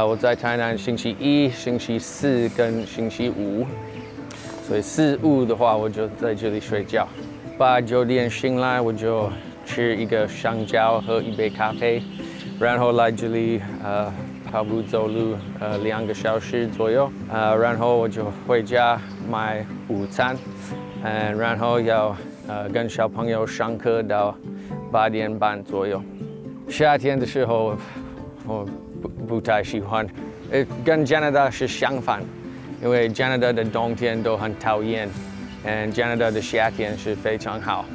我在台南星期一、星期四跟星期五，所以4、5的话我就在这里睡觉。8、9点醒来，我就吃一个香蕉，喝一杯咖啡，然后来这里跑步走路2个小时左右，然后我就回家买午餐，然后要跟小朋友上课到8点半左右。夏天的时候我不太喜欢，跟加拿大是相反，因为加拿大的冬天都很讨厌，加拿大的夏天是非常好，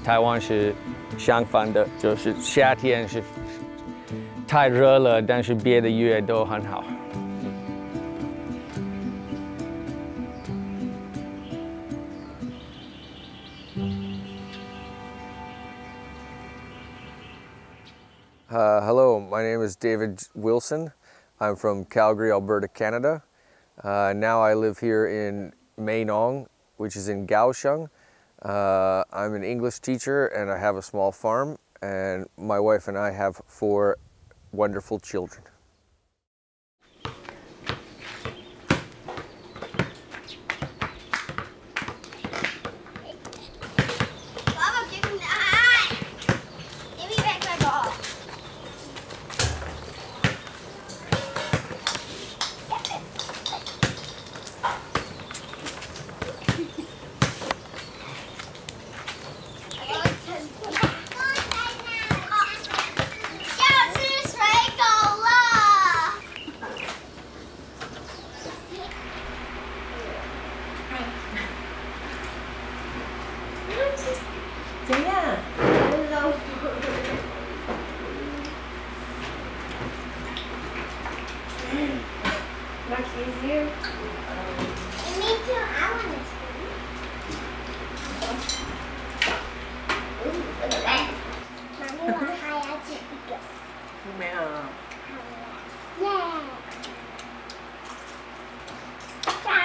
台湾是相反的，就是夏天是太热了，但是别的月都很好。Hello, my name is David Wilson. I'm from Calgary, Alberta, Canada. Now I live here in Mainong, which is in Kaohsiung. I'm an English teacher and I have a small farm, and my wife and I have 4 wonderful children.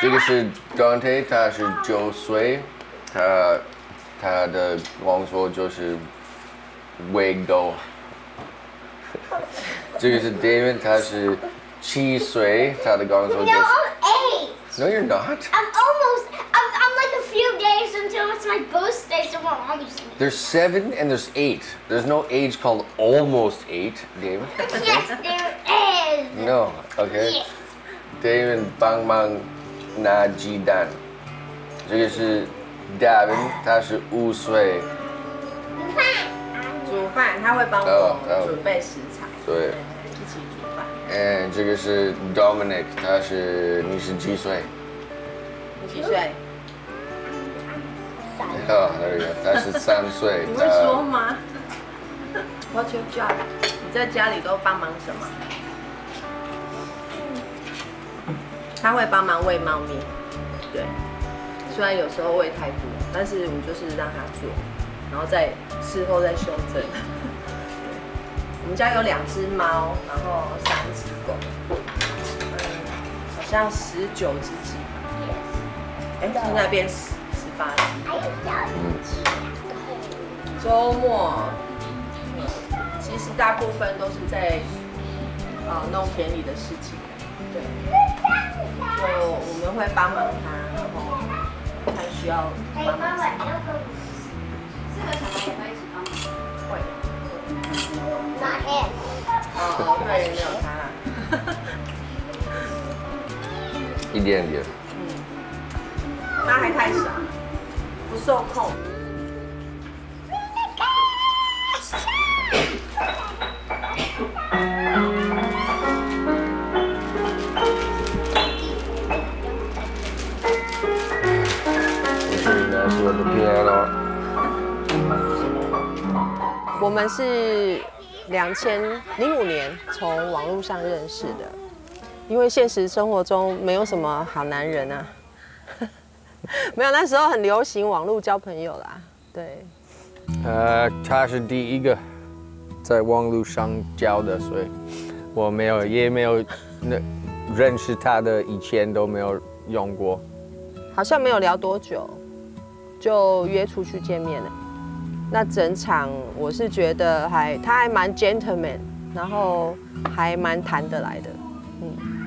这个是 Dante， 他是9岁，他的工作就是喂狗。这个是 David， 他是7岁，他的工作就是。No, I'm 8. No, you're not. I'm like a few days until it's my birthday, so my mom just. There's 7 and there's 8. There's no age called almost 8, David. Yes, there is. No, okay. Yes. David 帮忙拿鸡蛋。这个是 David， 他是5岁。煮饭，他会帮我准备食材。对。一起煮饭。这个是 Dominic， 你是几岁？你几岁？他是3岁。你会说吗？What's your job？ 你在家里都帮忙什么？他会帮忙喂猫咪，对。虽然有时候喂太多，但是我就是让他做，然后再事后再修正。我们家有2只猫，然后3只狗，好像19只鸡吧。现在变18只。周末，其实大部分都是在弄田里的事情，对。就我们会帮忙他，然后他需要帮忙。4个小孩也会一起帮忙。会。Not him. 对，没有他啦。一点点。他还太小，不受控。我们是2005年从网络上认识的，因为现实生活中没有什么好男人啊，没有，那时候很流行网络交朋友啦，对。他是第一个在网络上交的，所以我也没有认识他的以前都没有用过。好像没有聊多久，就约出去见面了。那整场我是觉得他还蛮 gentleman， 然后还蛮谈得来的。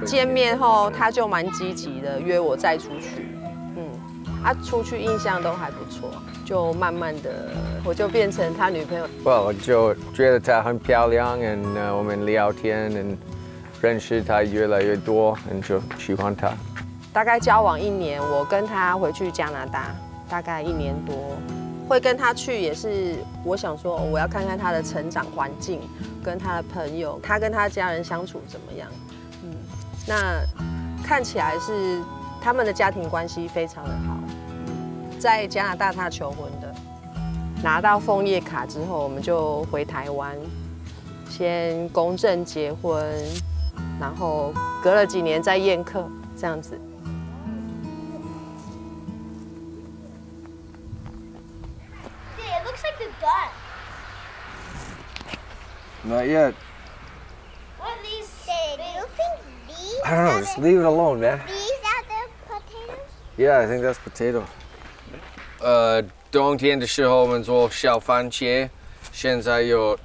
见面后他就蛮积极的，约我再出去。出去印象都还不错，就慢慢的我就变成他女朋友。我就觉得她很漂亮，我们聊天，认识她越来越多，就喜欢她。大概交往1年，我跟他回去加拿大，大概1年多。会跟他去也是我想说，我要看看他的成长环境，跟他的朋友，他跟他家人相处怎么样。那看起来是他们的家庭关系非常的好。在加拿大他求婚的，拿到枫叶卡之后，我们就回台湾，先公证结婚，然后隔了几年再宴客，这样子。It looks like they're done. Not yet. What are these? Do you think these? I don't know. Just leave it alone, man. These are the potatoes. Yeah, I think that's potato. 冬天的时候我们做小番茄，现在有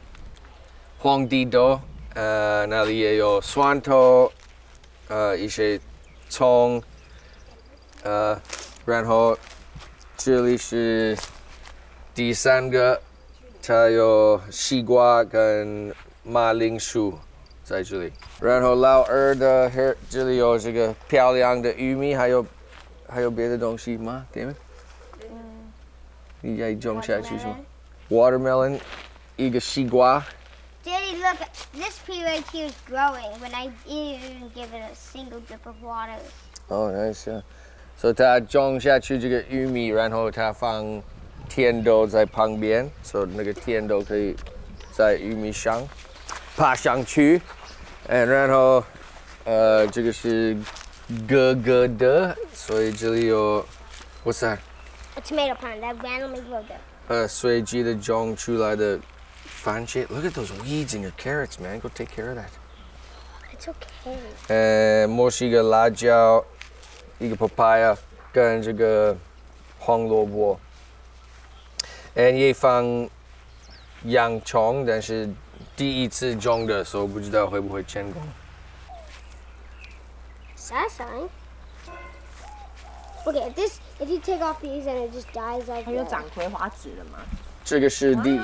皇帝豆，那里也有蒜头，一些葱，然后这里是第3个，它有西瓜跟马铃薯在这里，然后老二的这里有这个漂亮的玉米，还有别的东西吗 ，David？你在种下去什么 ？Watermelon， 一个西瓜。Daddy, look, this pea right here is growing when I didn't even give it a single drip of water. Oh, nice, yeah. 所以它种下去这个玉米，然后它放甜豆在旁边，所以那个甜豆可以在玉米上爬上去，然后这个是哥哥的，所以这里有 What's that? A tomato plant that randomly grew there. 随机的种出来的番茄。Look at those weeds in your carrots, man. Go take care of that. It's okay. 墨西哥辣椒，一个 papaya 跟这个红萝卜，也放洋葱，但是第一次种的，所以不知道会不会成功。Satisfying. Okay, if you take off these and it just dies like 它有长葵花籽了吗？这个是第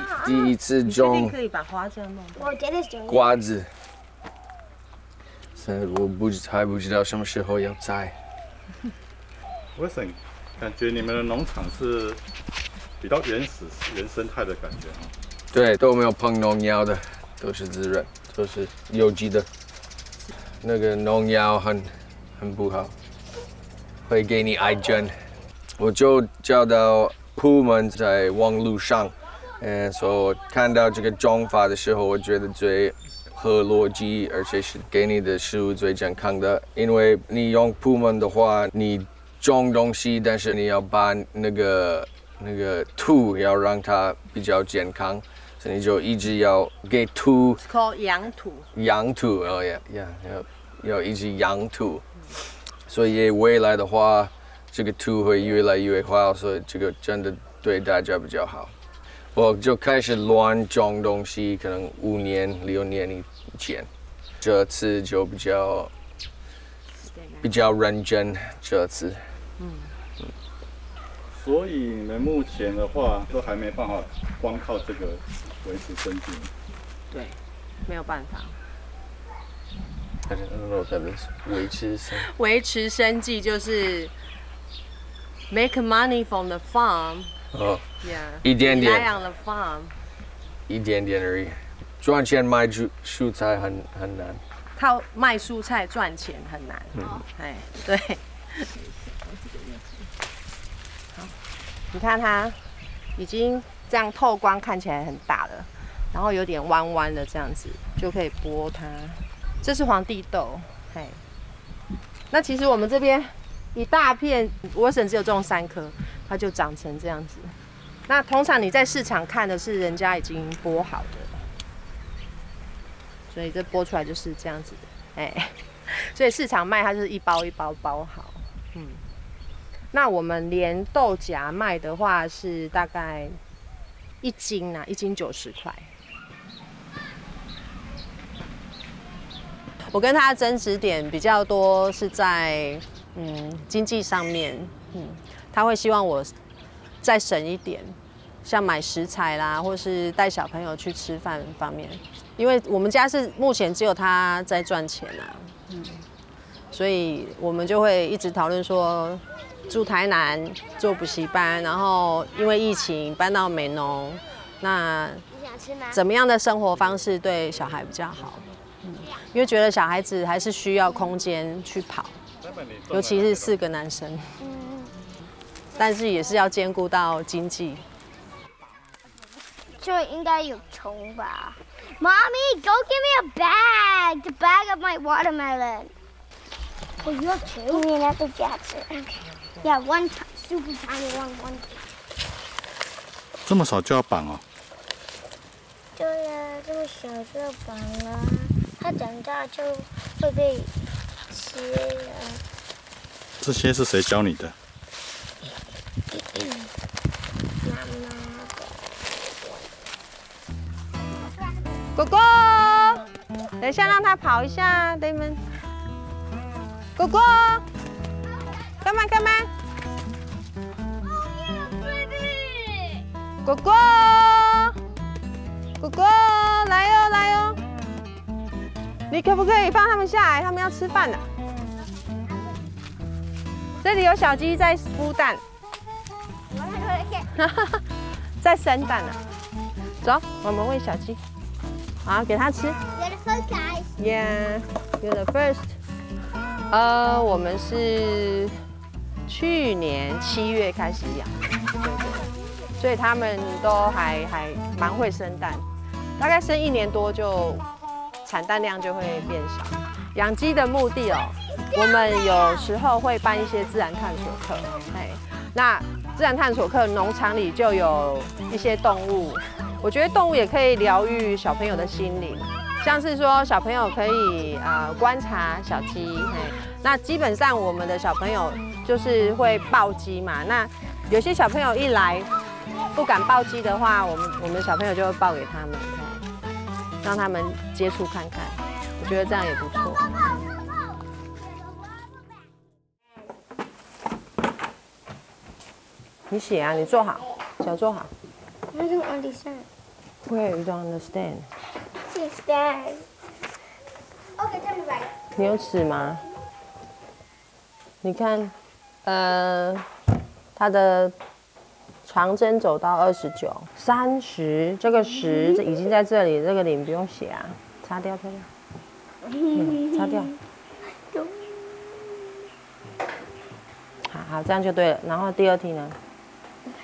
一次种可以把花这样弄掉。Well, Daddy's doing it. 瓜子，所以我还不知道什么时候要摘。Wilson， 感觉你们的农场是比较原生态的感觉哈。对，都没有碰农药的，都是自然，都是有机的。那个农药很不好，会给你癌症。我就找到铺们在网路上，所以我看到这个种法的时候，我觉得最合逻辑，而且是给你的食物最健康的。因为你用铺们的话，你种东西，但是你要把那个土要让它比较健康，所以你就一直要给土。It's called 养土。养土，哦呀，要一直养土，所以未来的话，这个土会越来越好，所以这个真的对大家比较好。我就开始乱种东西，可能5年、6年以前，这次就比较认真，这次。所以你们目前的话，都还没办法光靠这个维持生计。对，没有办法。I don't know what that means. 维持生计就是 make money from the farm. 哦， Yeah. 一点点 Rely on the farm. 一点点而已。赚钱买蔬菜很难。靠卖蔬菜赚钱很难。哎，对。好，你看它已经这样透光，看起来很大了，然后有点弯弯的这样子，就可以剥它。这是皇帝豆，嘿。那其实我们这边一大片，我省只有种3颗，它就长成这样子。那通常你在市场看的是人家已经剥好的。所以这剥出来就是这样子的，哎，所以市场卖它就是一包一包包好，那我们连豆荚卖的话是大概1斤啊，1斤90块。我跟他的争执点比较多是在经济上面，他会希望我再省一点，像买食材啦，或是带小朋友去吃饭方面，因为我们家是目前只有他在赚钱啊，所以我们就会一直讨论说，住台南做补习班，然后因为疫情搬到美浓，那你想吃吗？怎么样的生活方式对小孩比较好？因为觉得小孩子还是需要空间去跑，尤其是4个男生，但是也是要兼顾到经济。这应该有虫吧 ？Mommy, go give me a bag, the bag of my watermelon. Oh, you have 2? Give me another Jackson. Okay. Yeah, one super tiny one. 这么少就要绑哦？对呀，这么小就要绑了，它长大就会被吃了。这些是谁教你的？妈妈的。狗狗，等一下让它跑一下 ，Damon。狗狗，干嘛？狗狗，来哦！你可不可以放他们下来？他们要吃饭呢。这里有小鸡在孵蛋，在生蛋呢。走，我们喂小鸡。好，给它吃。You're the first guys. Yeah, you're the first. 我们是去年7月开始养，对，所以他们都还蛮会生蛋，大概生1年多就产蛋量就会变小。养鸡的目的我们有时候会办一些自然探索课，那自然探索课农场里就有一些动物，我觉得动物也可以疗愈小朋友的心灵。像是说小朋友可以观察小鸡，那基本上我们的小朋友就是会抱鸡嘛，那有些小朋友一来不敢抱鸡的话，我们的小朋友就会抱给他们，让他们接触看看，我觉得这样也不错。你写啊，你坐好，脚坐好。I don't understand. Where you don't understand? Understand. Okay, tell me right. 你有尺吗？你看，它的长针走到29、30，这个10已经在这里，这个0不用写啊，擦掉，擦掉。好，这样就对了。然后第2题呢？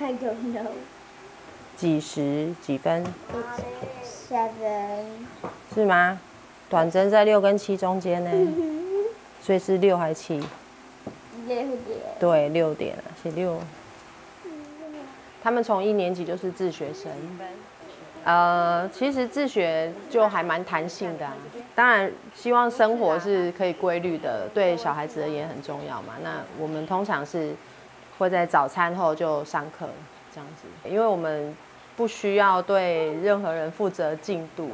I don't know. 几时几分？ It's 7. 是吗？短针在6跟7中间呢，所以是6还是7？ 6点。对，6点啊，写6。他们从1年级就是自学生。其实自学就还蛮弹性的当然希望生活是可以规律的，对小孩子而言很重要嘛。那我们通常是会在早餐后就上课这样子，因为我们不需要对任何人负责进度，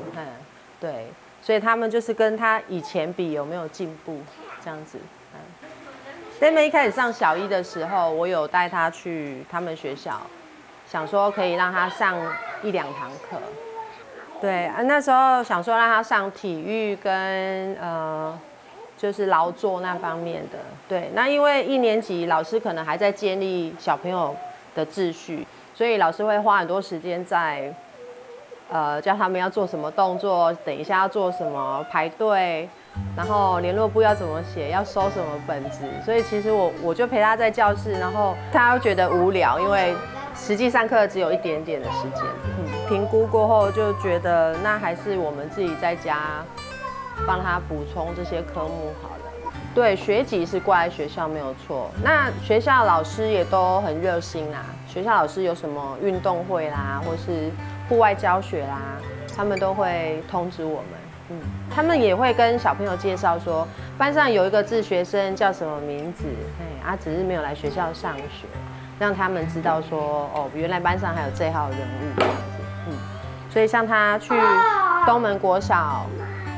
对，所以他们就是跟他以前比有没有进步这样子。Damon 一开始上小1的时候，我有带他去他们学校，想说可以让他上1、2堂课。对啊，那时候想说让他上体育跟就是劳作那方面的。对，那因为1年级老师可能还在建立小朋友的秩序，所以老师会花很多时间在教他们要做什么动作，等一下要做什么，排队，然后联络簿要怎么写，要收什么本子。所以其实我就陪他在教室，然后他又觉得无聊，因为实际上课只有一点点的时间。评估过后就觉得那还是我们自己在家帮他补充这些科目好了。对，学籍是挂在学校没有错。那学校老师也都很热心啦，学校老师有什么运动会啦，或是户外教学啦，他们都会通知我们。他们也会跟小朋友介绍说，班上有一个自学生叫什么名字，只是没有来学校上学，让他们知道说，原来班上还有这号人物这样子。所以像他去东门国小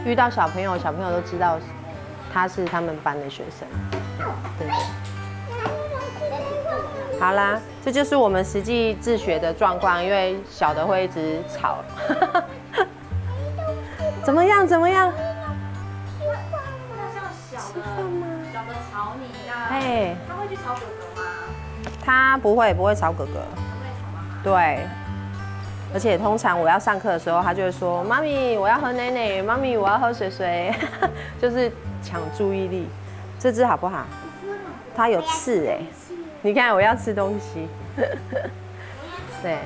遇到小朋友，小朋友都知道他是他们班的学生，对不对？好啦，这就是我们实际自学的状况，因为小的会一直吵。怎么样？怎么样？哎，他会去吵哥哥吗？他不会吵哥哥。对，而且通常我要上课的时候，他就会说：“妈咪，我要喝奶奶，妈咪，我要喝水水。”就是抢注意力。这只好不好？它有刺哎，你看我要吃东西。对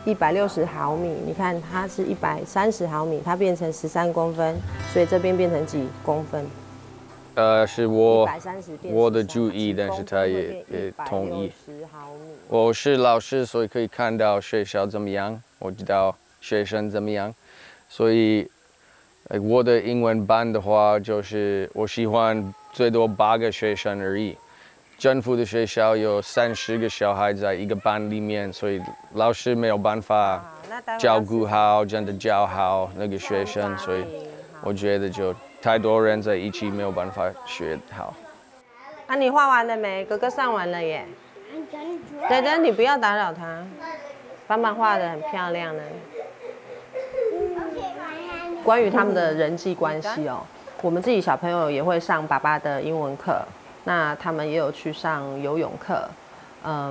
，160毫米，你看它是130毫米，它变成13公分，所以这边变成几公分？是我的注意，但是他也同意。我是老师，所以可以看到学校怎么样，我知道学生怎么样，所以我的英文班的话，就是我喜欢最多8个学生而已。政府的学校有30个小孩在一个班里面，所以老师没有办法照顾好、真的教好那个学生，所以我觉得就太多人在一起没有办法学好。啊，你画完了没？哥哥上完了耶。等等，你不要打扰他。爸爸画得很漂亮呢。关于他们的人际关系哦，我们自己小朋友也会上爸爸的英文课，那他们也有去上游泳课，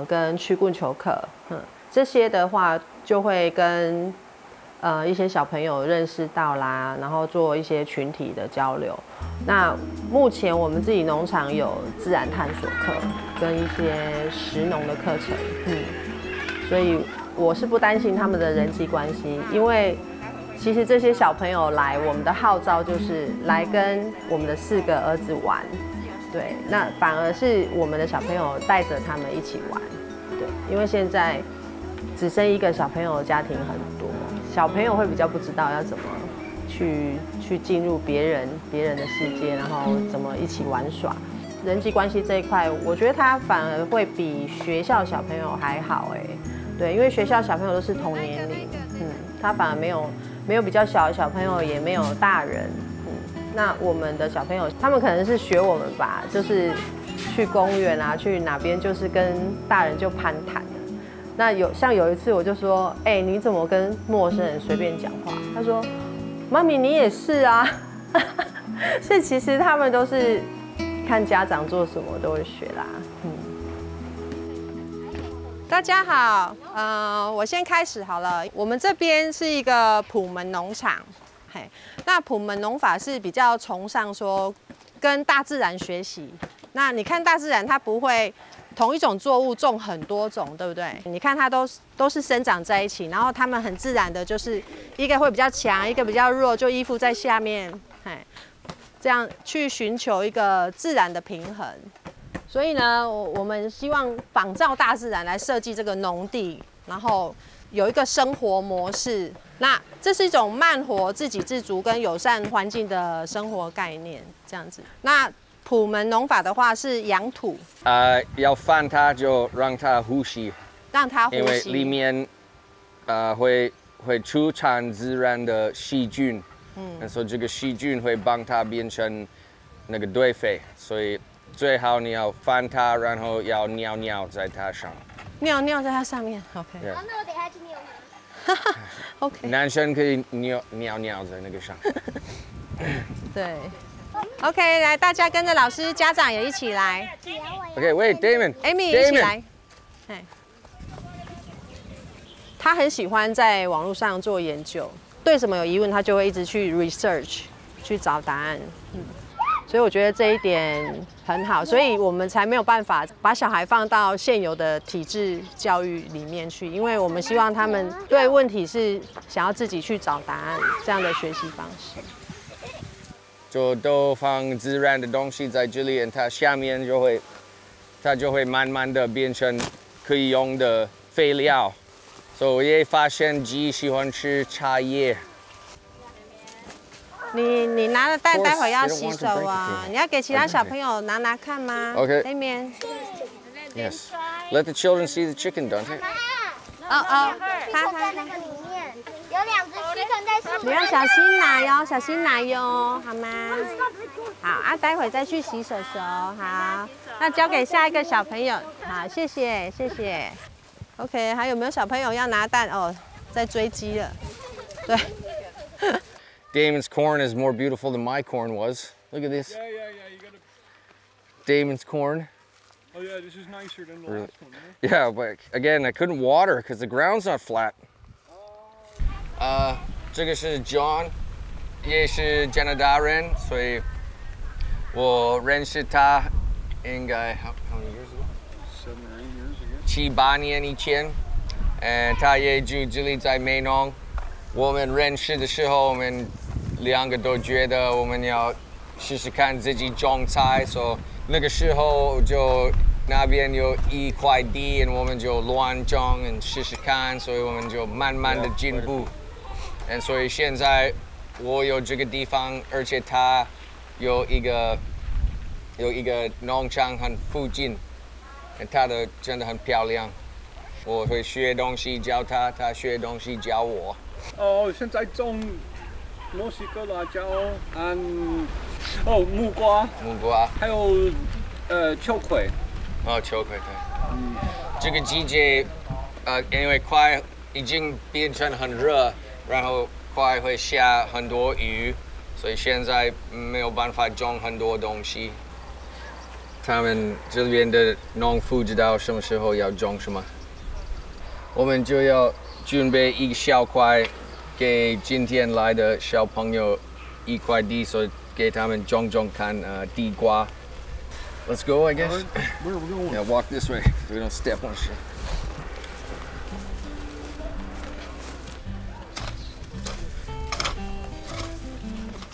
跟曲棍球课，这些的话就会跟一些小朋友认识到啦，然后做一些群体的交流。那目前我们自己农场有自然探索课跟一些食农的课程，所以我是不担心他们的人际关系，因为其实这些小朋友来，我们的号召就是来跟我们的4个儿子玩，对，那反而是我们的小朋友带着他们一起玩，对，因为现在只生1个小朋友的家庭很多，小朋友会比较不知道要怎么去进入别人的世界，然后怎么一起玩耍。人际关系这一块，我觉得他反而会比学校小朋友还好哎，对，因为学校小朋友都是同年龄，他反而没有比较小的小朋友，也没有大人，那我们的小朋友，他们可能是学我们吧，就是去公园啊，去哪边就是跟大人就攀谈了。那有一次我就说，你怎么跟陌生人随便讲话？他说，妈咪你也是啊。所以其实他们都是看家长做什么都会学啦。大家好，我先开始好了。我们这边是一个普门农场，那普门农法是比较崇尚说跟大自然学习。那你看大自然，它不会同一种作物种很多种，对不对？你看它都是生长在一起，然后它们很自然的，就是一个会比较强，一个比较弱，就依附在下面，这样去寻求一个自然的平衡。所以呢，我们希望仿照大自然来设计这个农地，然后有一个生活模式。那这是一种慢活、自给自足跟友善环境的生活概念，这样子。那普门农法的话是养土，要放它就让它呼吸，让它呼吸，因为里面会出产自然的细菌，所以这个细菌会帮它变成那个堆肥，所以最好你要放它，然后要尿尿在它上，尿尿在它上面 ，OK。那我等下去尿尿。OK。男生可以尿尿在那个上。对。OK， 来，大家跟着老师，家长也一起来。OK，wait， Damon。Amy 一起来。他很喜欢在网络上做研究，对什么有疑问，他就会一直去 research， 去找答案。所以我觉得这一点很好，所以我们才没有办法把小孩放到现有的体制教育里面去，因为我们希望他们对问题是想要自己去找答案这样的学习方式。就都放自然的东西在这里，它下面就会慢慢的变成可以用的废料。所以我也发现鸡喜欢吃茶叶。你拿了待会要洗手啊！你要给其他小朋友拿看吗 ？OK。那边。Yes. Let the children see the chicken, don't they? 哦，他那个里面有2只 chicken 在树你要小心拿哟，小心拿哟，好吗？好啊，待会再去洗手手。好，那交给下一个小朋友。好，谢谢谢谢。OK， 还有没有小朋友要拿蛋？哦，在追鸡了。对。Damon's corn is more beautiful than my corn was. Look at this. Yeah. You gotta. Damon's corn. Oh yeah, this is nicer than the last one. Yeah, but again, I couldn't water because the ground's not flat. 这个是 John， 也是加拿大人，所以我认识他应该 how many years ago? 7 or 8 years ago. 7、8年以前，他也住这里在美浓。我们认识的时候，我们2个都觉得我们要试试看自己种菜，所以那个时候就那边有1块地，我们就乱种，试试看，所以我们就慢慢的进步。所以现在我有这个地方，而且他有一个农场很附近，他的真的很漂亮。我会学东西教他，他学东西教我。哦，现在种墨西哥辣椒，木瓜，还有秋葵。哦，秋葵对。这个季节，因为快已经变成很热，然后快会下很多雨，所以现在没有办法种很多东西。他们这边的农夫知道什么时候要种什么，我们就要准备一小块给今天来的小朋友1块地，所以给他们种看地瓜。Let's go, I guess. Where are we going? Yeah, walk this way so we don't step on shit.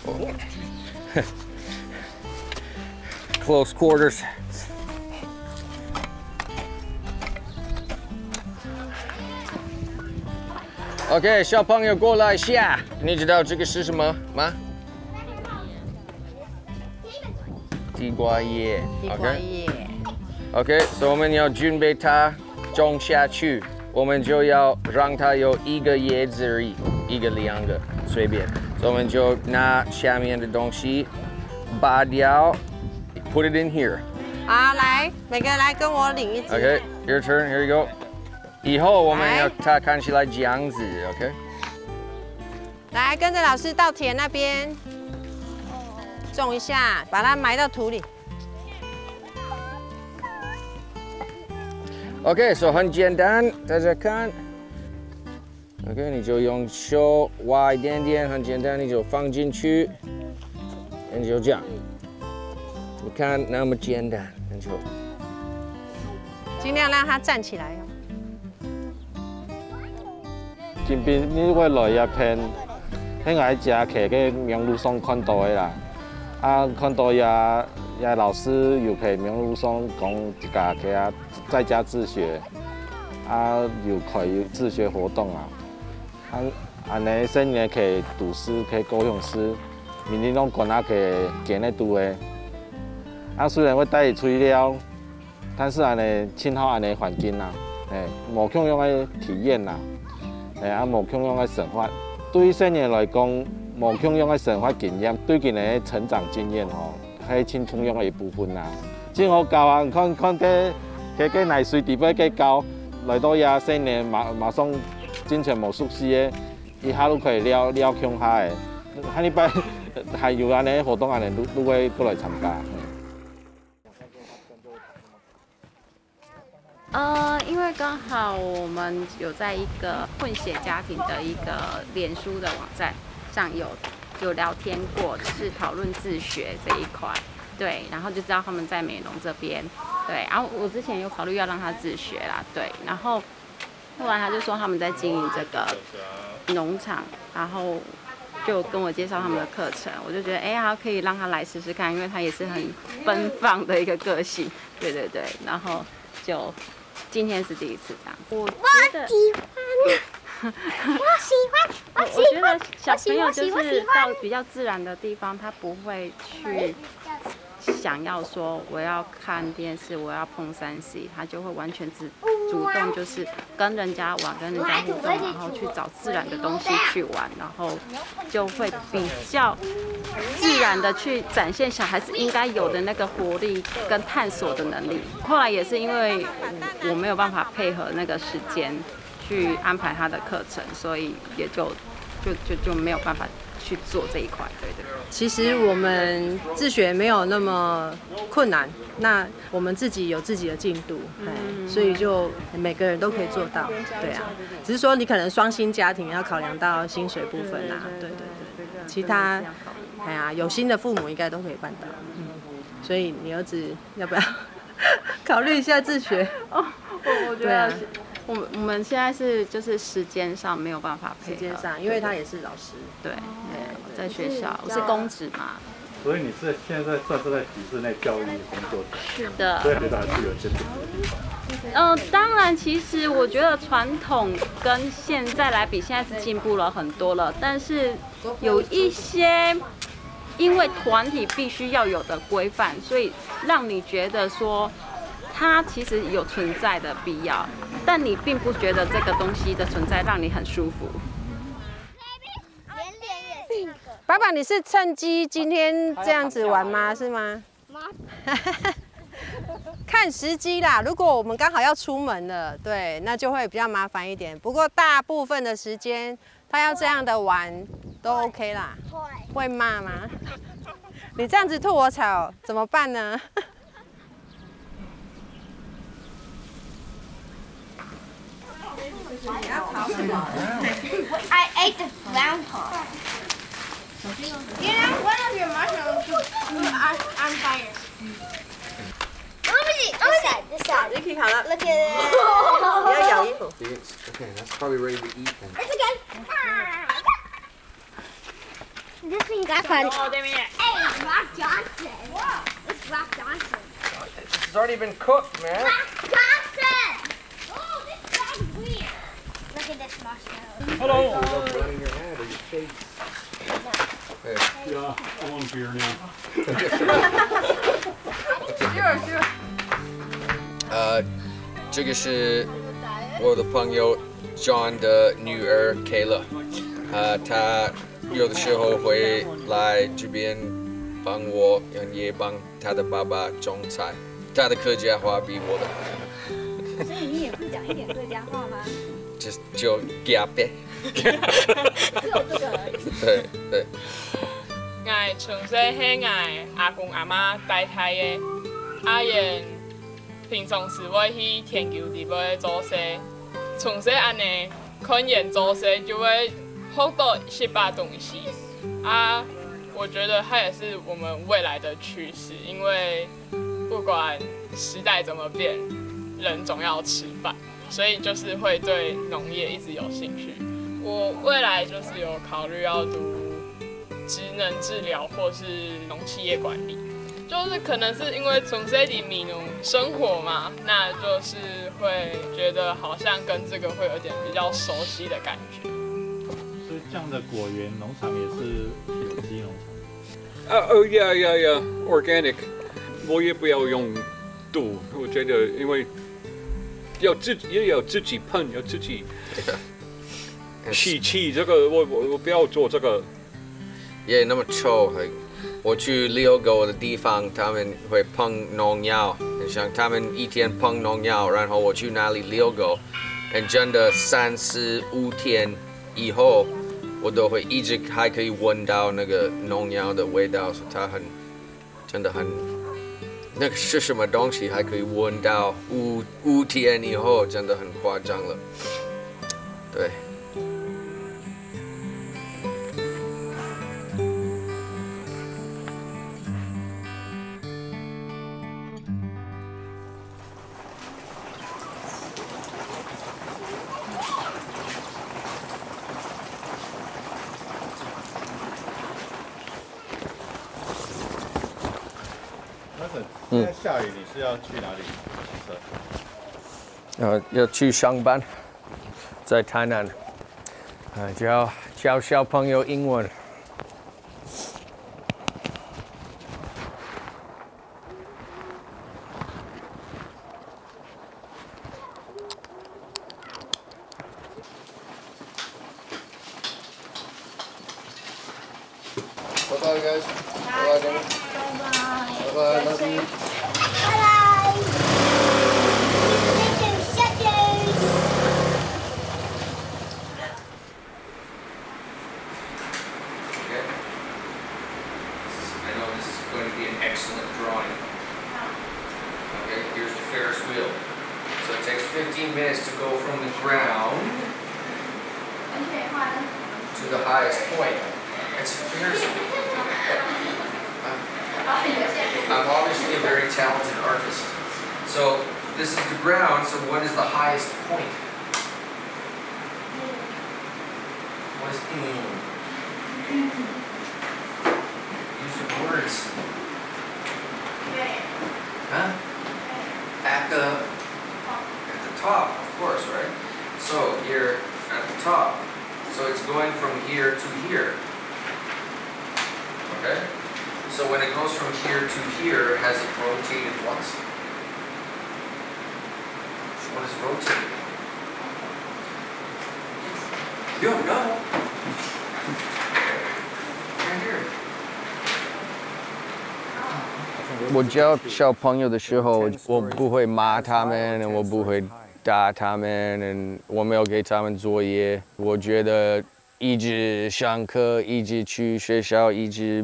Oh. Close quarters. OK， 小朋友过来下，你知道这个是什么吗？地瓜叶。地瓜叶。OK， 所以我们要准备它种下去，我们就要让它有1个叶子而已，1个2个随便。所以我们就拿下面的东西拔掉 ，put it in here。好，来，每个人来跟我领一支。OK，your turn. Here you go. 以后我们要它看起来这样子 ，OK？ 来，跟着老师到田那边种一下，把它埋到土里。OK， 所以很简单，大家看。OK， 你就用手挖一点点，很简单，你就放进去，你就这样。你看那么简单，你就尽量让它站起来哦。今边你我来一片，迄个食客个名路上看到的啦，看到也老师又去名路上讲一家客在家自学，又开自学活动啊，安尼新年去读书去高雄市，明年拢管去行咧读的，虽然我带伊出了，但是安尼亲好安尼环境啦，无共样的体验啦。无共样的生活，对于新年来讲，无共样的生活经验，对佢哋嘅成长经验吼，係青春样嘅一部分啦。真好教啊！看佢奶水地俾佢教，来到呀新年马上真全无熟悉嘅，一下都可以了強下嘅。下禮拜係有安尼活動，安尼都會過來參加。因为刚好我们有在一个混血家庭的一个脸书的网站上有聊天过，就是讨论自学这一块，对，然后就知道他们在美浓这边，对，然后我之前有考虑要让他自学啦，对，然后后来他就说他们在经营这个农场，然后就跟我介绍他们的课程，我就觉得好可以让他来试试看，因为他也是很奔放的一个个性，对对对，然后就。今天是第一次这样，我喜欢。我觉得小朋友就是到比较自然的地方，他不会去想要说我要看电视，我要碰3C，他就会完全主动就是跟人家玩、跟人家互动，然后去找自然的东西去玩，然后就会比较自然的去展现小孩子应该有的那个活力跟探索的能力。后来也是因为我没有办法配合那个时间去安排他的课程，所以也就没有办法去做这一块。对。其实我们自学没有那么困难，那我们自己有自己的进度，所以就每个人都可以做到。对啊，只是说你可能双薪家庭要考量到薪水部分啊，对，其他有心的父母应该都可以办到。所以你儿子要不要考虑一下自学？我觉得我们现在是就是时间上没有办法配合，时间上，因为他也是老师，对，在学校我是公职嘛，所以你是现在算是在体制内教育工作者，是的，所以觉得还是有一些不同的地方。当然，其实我觉得传统跟现在来比，现在是进步了很多了，但是有一些因为团体必须要有的规范，所以让你觉得说它其实有存在的必要，但你并不觉得这个东西的存在让你很舒服。爸爸，你是趁机今天这样子玩吗？是吗？看时机啦，如果我们刚好要出门了，对，那就会比较麻烦一点。不过大部分的时间，他要这样的玩都 OK 啦。会骂吗？你这样子吐我草怎么办呢？你要跑什么 I ate the groundhog. You know, one of your mushrooms on fire. Let me see. This side. Ricky 好了 Look at it. 你要咬衣服。 Okay, that's probably ready to eat then. It's okay. This thing got fun. Hey, it's Rock Johnson. It's Rock Johnson. It's already been cooked, man. Rock Johnson! Oh, this guy's weird. Look at this marshmallow. Hello. Burning your hand or your face. Yeah, I want beer now. 这个是我的朋友 John 的女儿 Kayla， 她有的时候会来这边帮我，也帮她的爸爸种菜。她的客家话比我的好。所以你也不讲一点客家话吗？就夹呗。只有这个而已。对。我从小係我阿公阿媽帶大嘅，阿爺平常時會去田球地要做事，從小安尼看人做事就會學到一把東西啊。我覺得它也是我們未來的趨勢，因為不管時代怎麼變，人總要吃飯，所以就是會對農業一直有興趣。我未來就是有考慮要讀職能治療或是農企業管理，就是可能是因為從小裡面生活嘛，那就是會覺得好像跟這個會有點比較熟悉的感覺。所以這樣的果園農場也是有機農場。yeah, organic。我也不要用毒，我覺得因為也有自己噴，有自己氣，這個我不要做這個。也那麼臭，我去遛狗的地方，他們會噴農藥，很像他們一天噴農藥，然後我去那裡遛狗，真的3、4、5天以後，我都會一直還可以聞到那個農藥的味道，所以它真的很，那個是什麼東西還可以聞到5天以後，真的很誇張了，對。现在下雨，你是要去哪里骑车？要去上班，在台南，教小朋友英文。Bye bye, guys. Bye bye, Jenny. Bye bye. Love you. Bye bye. Thank you, Shutters. Okay. I know this is going to be an excellent drawing. Okay, here's the Ferris wheel. So it takes 15 minutes to go from the ground to the highest point. It's a Ferris wheel. I'm obviously a very talented artist. So this is the ground, so what is the highest point? What is Use your words. Huh? At the top, of course, right? So you're at the top. So it's going from here to here. Okay? So when it goes from here to here, has it rotated once? What is rotated? You don't know. Right here. 我教小朋友的时候，我不会骂他们，我不会打他们，我没有给他们作业。我觉得一直上课，一直去学校，一直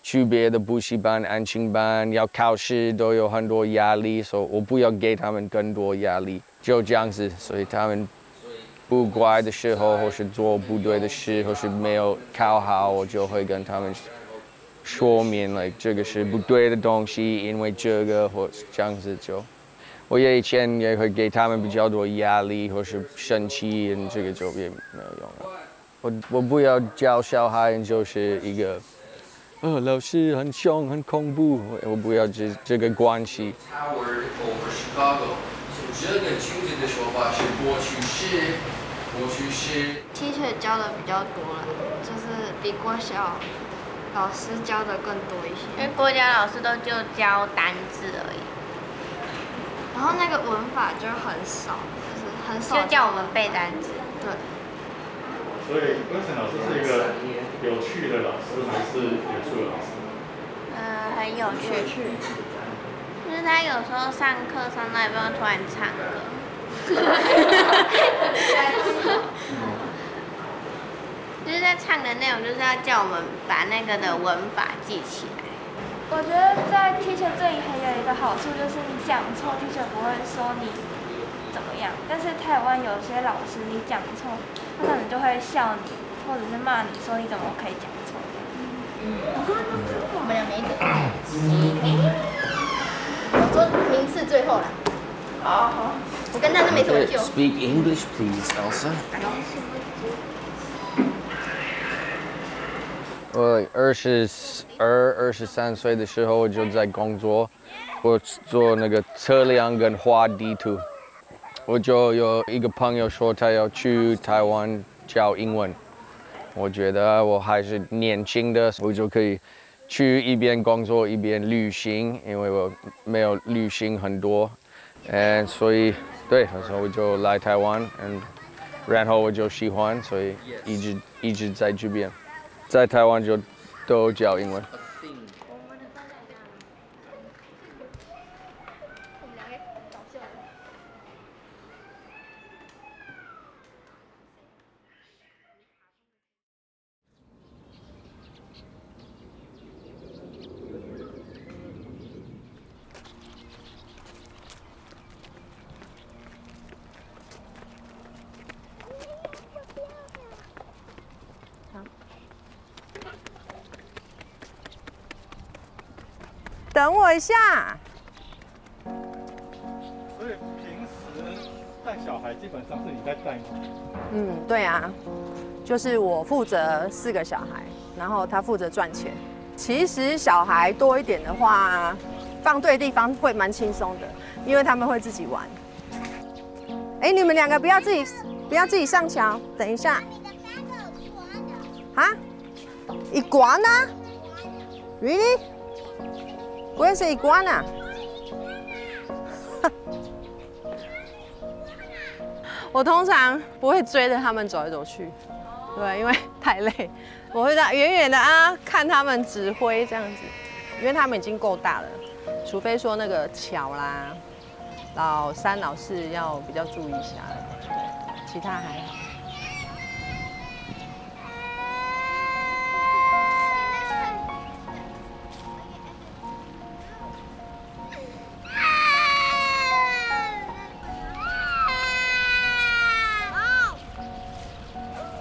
去别的补习班、安亲班，要考试都有很多压力，所以我不要给他们更多压力，就这样子。所以他们不乖的时候，或是做不对的事，或是没有考好，我就会跟他们说明，like 这个是不对的东西，因为这个或这样子就。我以前也会给他们比较多压力，或是生气，这个就也没有用了。我不要教小孩就是一个，老师很凶很恐怖，我不要这个关系。Howard over Chicago， 所以这个句子的说法是过去式，过去式。Teacher 教的比较多了，就是比国小老师教的更多一些。因为国家老师都就教单字而已，然后那个文法就很少，就是很少。就叫我们背单字。对。所以Wilson老师是一个有趣的老师，还是严肃的老师？很有趣。就是他有时候上课上到一半突然唱歌。就是在唱的内容，就是要叫我们把那个的文法记起来。我觉得在 teacher 这里还有一个好处，就是你讲错 ，teacher 不会说你怎么样。但是台湾有些老师，你讲错，他可能就会笑你，或者是骂你说你怎么可以讲错这样。我们俩没辙。我说名次最后了。好。我跟他是没什么救。Speak English, please, Elsa. 我23岁的时候我就在工作，我做那个测量跟画地图。我就有一个朋友说他要去台湾教英文，我觉得我还是年轻的，我就可以去一边工作一边旅行，因为我没有旅行很多，所以对，那时候我就来台湾，然后我就喜欢，所以一直在这边。在台湾就都教英文。等我一下。所以平时带小孩基本上是你在带吗？对啊，就是我负责4个小孩，然后他负责赚钱。其实小孩多一点的话，放对地方会蛮轻松的，因为他们会自己玩。你们2个不要自己上桥，等一下。啊？Iguana? Really? Where's iguana? 我通常不会追着他们走来走去，对，因为太累，我会在远远的看他们指挥这样子，因为他们已经够大了，除非说那个桥啦，老三老四要比较注意一下，其他还好。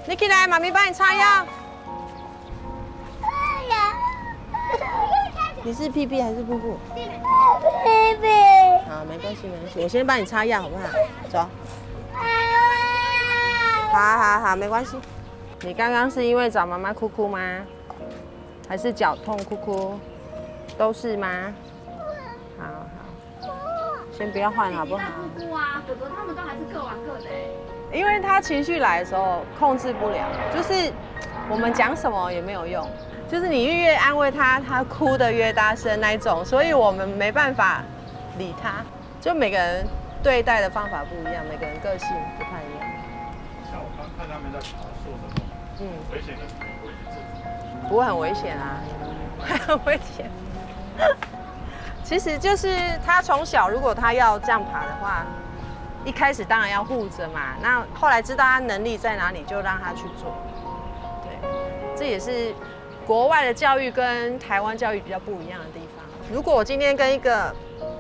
Niki 来，妈咪帮你擦药。你是屁屁还是布布？屁屁。好，没关系，没关系，我先帮你擦药好不好？走。好，没关系。你刚刚是因为找妈妈哭哭吗？还是脚痛哭哭？都是吗？好，先不要换好不好？姑姑啊，哥哥他们都还是各玩各的哎。因为他情绪来的时候控制不了，就是我们讲什么也没有用，就是你越安慰他，他哭得越大声那一种，所以我们没办法理他。就每个人对待的方法不一样，每个人个性不太一样。像我刚看他们在爬树的时候，危险的时候会去制止。不会很危险啊，很危险。其实就是他从小如果他要这样爬的话。一开始当然要护着嘛，那后来知道他能力在哪里，就让他去做。对，这也是国外的教育跟台湾教育比较不一样的地方。如果我今天跟一个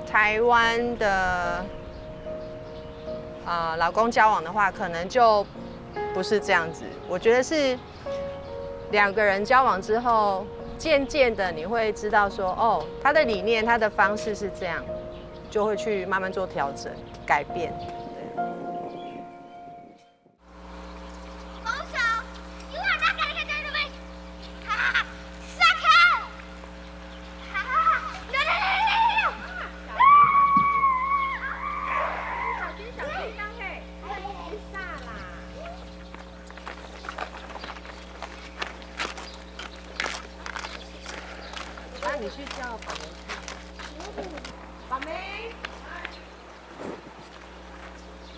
台湾的老公交往的话，可能就不是这样子。我觉得是两个人交往之后，渐渐的你会知道说，哦，他的理念、他的方式是这样，就会去慢慢做调整。改变。那你去叫宝梅。宝梅。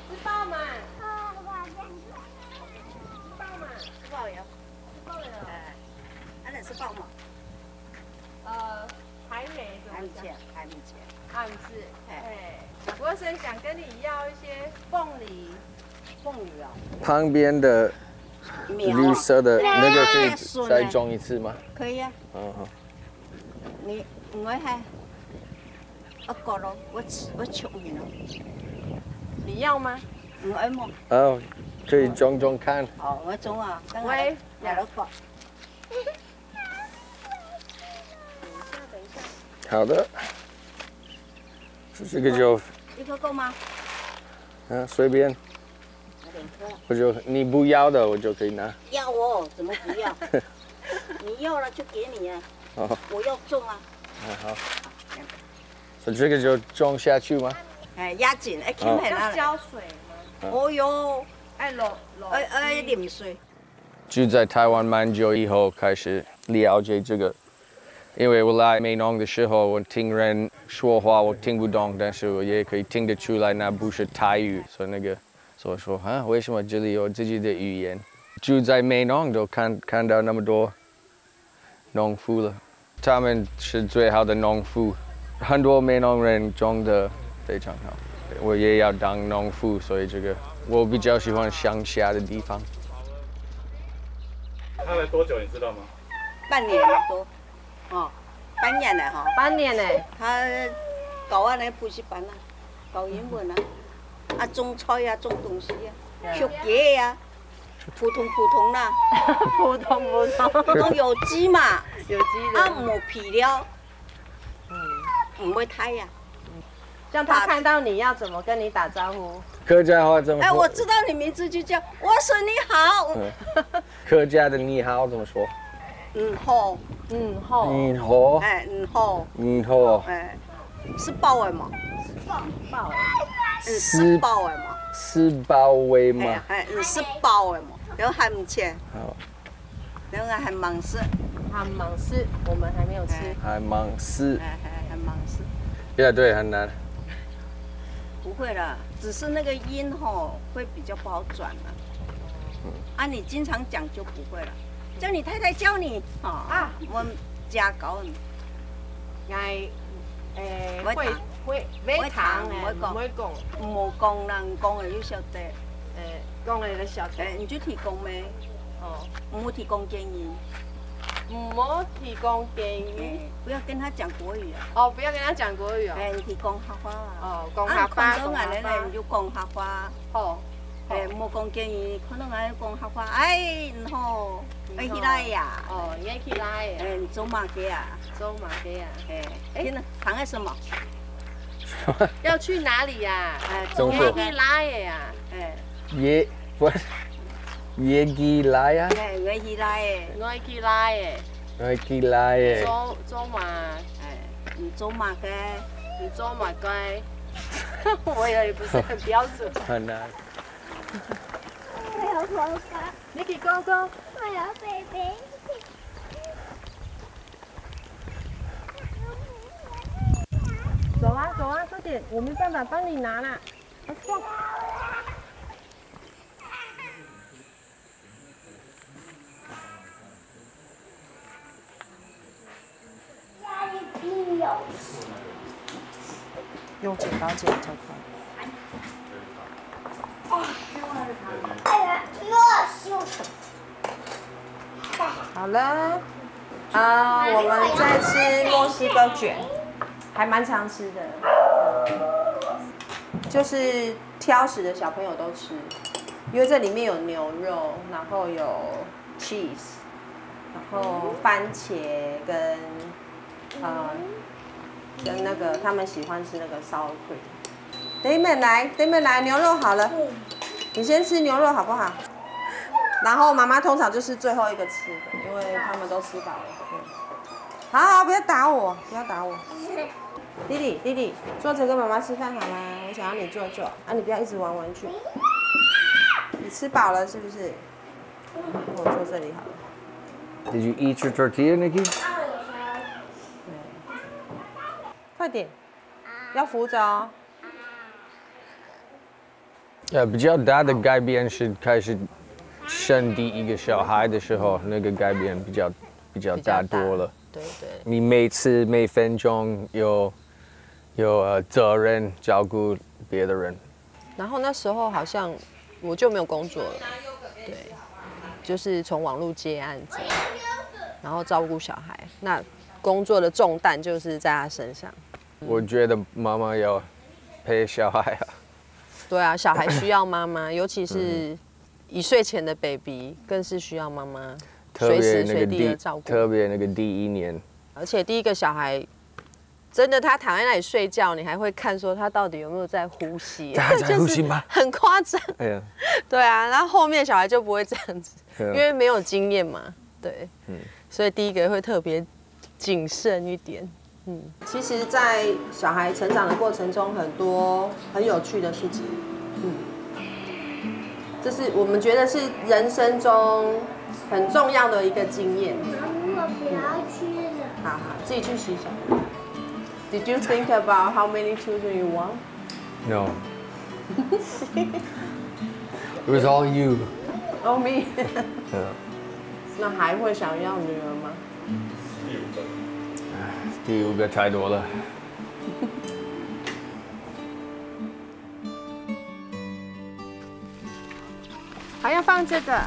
吃饱嘛？吃饱嘛？吃饱了。吃饱了。哎，那吃饱嘛？还没。还没吃。还没吃。哎，我是想跟你要一些凤梨。凤梨啊。旁边的绿色的那个可以再种一次吗？可以啊。嗯好。你唔会还？我过咯，我穷你了。你要吗？唔爱么？哦，可以种种看。哦，我种啊。喂，来了过。等一下。好的。这个就。一颗够吗？随便。我就你不要的，我就可以拿。要哦，怎么不要？你要了就给你啊。哦。我要种啊。好。所以这个就种下去吗？哎，压紧，哎，轻很要浇水吗？哦哟，哎淋水。住在台湾蛮久以后，开始了解这个。因为我来美农的时候，我听人说话，我听不懂，但是我也可以听得出来，那不是台语，所以说啊，为什么这里有自己的语言？住在美农都看到那么多农夫了，他们是最好的农夫，很多美农人种得非常好。我也要当农夫，所以这个我比较喜欢乡下的地方。他来多久你知道吗？半年多，哦，半年了哈。半年呢？他搞那补习班啊，搞英文啊，种菜呀，种东西呀，学叶呀，普通啦。普通有机嘛，有机的。没皮料，唔会太呀。让他看到你要怎么跟你打招呼。客家话怎么说？哎，我知道你名字就叫我说你好。客家的你好怎么说？好。好。哎，好。好。哎，是包的嘛？包。是包的嘛？是包的嘛？哎，是包的嘛？然后还唔吃。好。然后还忙事。还忙事，我们还没有吃。还忙事。还忙事。对，很难。不会啦，只是那个音会比较不好转了。啊，你经常讲就不会了。叫你太太教你啊，我家教你。嗌會糖誒，唔會講，冇講啦，講係要曉得。講你嘅小弟。你就提供咩？哦，唔好提供建議。唔好提供建議。不要跟他講國語啊。哦，不要跟他講國語啊。你提供客話啊。哦，講客話。講下咧，你就講客話。哦。冇講建議，可能係講客話。哎，唔好，愛起來呀。哦，愛起來。你做馬嘅啊？做馬嘅啊。天哪，躺在什麼？要去哪裡呀？中國。愛起來呀。耶基拉呀？愛起來。愛起來。愛起來。做馬。你做馬嘅。你做馬嘅。我也不是很標準。很難。我要哥哥。Nicky 哥哥。我要 baby。走啊走啊，快點，我沒辦法幫你拿啦。放。用剪刀剪才快。好了，我们在吃墨西哥卷，还蛮常吃的，就是挑食的小朋友都吃，因为这里面有牛肉，然后有 cheese， 然后番茄跟那个他们喜欢吃那个 sour cream。Damon 来，牛肉好了，你先吃牛肉好不好？然后妈妈通常就是最后一个吃的，因为他们都吃饱了。好，不要打我，不要打我。弟弟，坐着跟妈妈吃饭好吗？我想要你坐啊，你不要一直玩玩具。你吃饱了是不是？我坐这里好了。Did you eat your tortilla, Nikki? 快点，要扶着哦。比较大的改变是开始生第一个小孩的时候，那个改变比较大多了。对。你每分钟有责任照顾别的人。然后那时候好像我就没有工作了，对，就是从网络接案子，然后照顾小孩。那工作的重担就是在他身上。我觉得妈妈要陪小孩啊。对啊，小孩需要妈妈，尤其是1岁前的 baby 更是需要妈妈随时随地的照顾。特别那个第1年，而且第一个小孩，真的他躺在那里睡觉，你还会看说他到底有没有在呼吸？他在呼吸吗？很夸张。哎呀，对啊，然后后面小孩就不会这样子，因为没有经验嘛，对，所以第一个会特别谨慎一点。其实，在小孩成长的过程中，很多很有趣的事情，这是我们觉得是人生中很重要的一个经验。我不要去了。好，自己去洗手。Did you think about how many children you want? No. It was all you. Oh me. 那还会想要女儿吗？第5个太多了。还要放这个。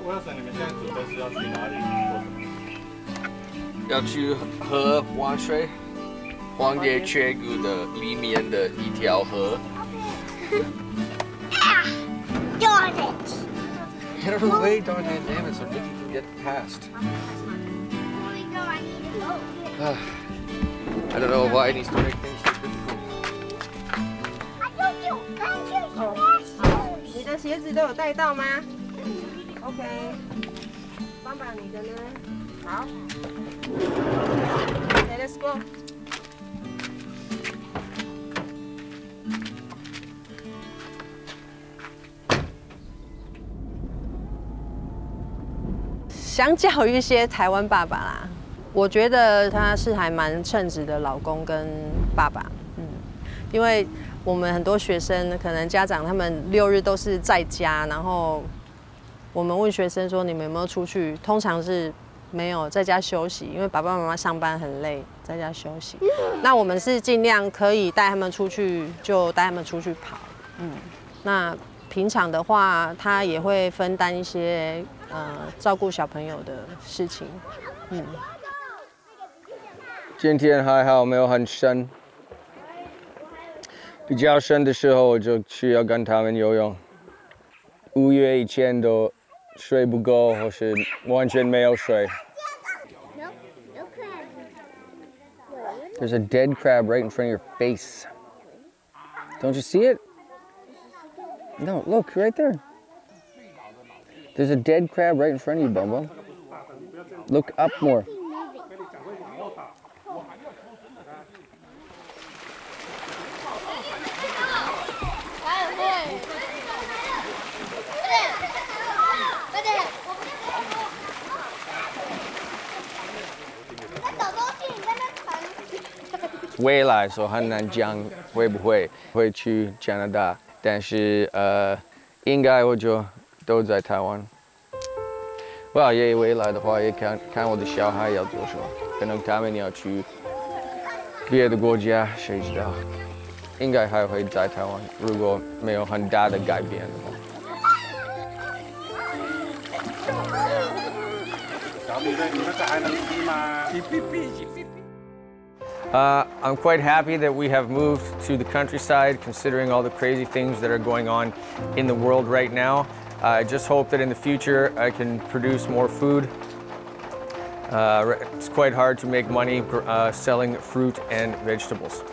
我要想你们现在准备是要去哪里做什么？要去喝玩水，荒野雀谷的里面的一条河。Darn it! Get out of the way, darn it, damn it, so Nikki can get past. I don't know why it needs to make things so difficult. 你的鞋子都有带到吗 ？OK， 帮帮你的呢。好。Okay, let's go. 相较于一些台湾爸爸啦，我觉得他是还蛮称职的老公跟爸爸。因为我们很多学生可能家长他们6日都是在家，然后我们问学生说你们有没有出去，通常是没有，在家休息，因为爸爸妈妈上班很累，在家休息。那我们是尽量可以带他们出去就带他们出去跑，那平常的话他也会分担一些照顾小朋友的事情，今天还好，没有很深。比较深的时候，我就需要跟他们游泳。5月以前都睡不够，或是完全没有睡。There's a dead crab right in front of your face. Don't you see it? No, look right there. There's a dead crab right in front of you, Bumbo. Look up more. "未来说很难讲会不会去加拿大，但是应该我就都在台湾。也未来的话也看我的小孩要做什么，可能他们要去别的国家，谁知道？应该还会在台湾，如果没有很大的改变的话。I'm quite happy that we have moved to the countryside, considering all the crazy things that are going on in the world right now. I just hope that in the future I can produce more food. It's quite hard to make money selling fruit and vegetables.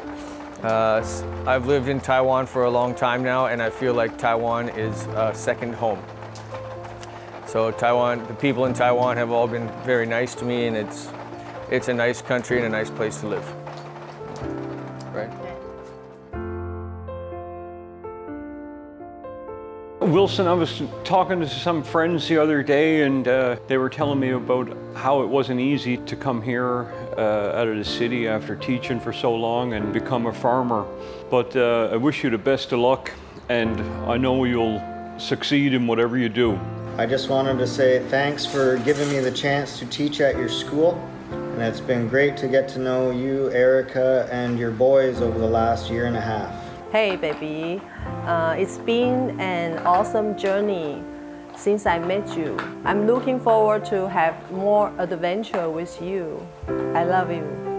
I've lived in Taiwan for a long time now, and I feel like Taiwan is a second home. So the people in Taiwan have all been very nice to me, and it's a nice country and a nice place to live. Right? Wilson, I was talking to some friends the other day, and they were telling me about how it wasn't easy to come here out of the city after teaching for so long and become a farmer. But I wish you the best of luck, and I know you'll succeed in whatever you do. I just wanted to say thanks for giving me the chance to teach at your school. And it's been great to get to know you, Erica, and your boys over the last year and a half. Hey, baby. It's been an awesome journey since I met you. I'm looking forward to have more adventure with you. I love you.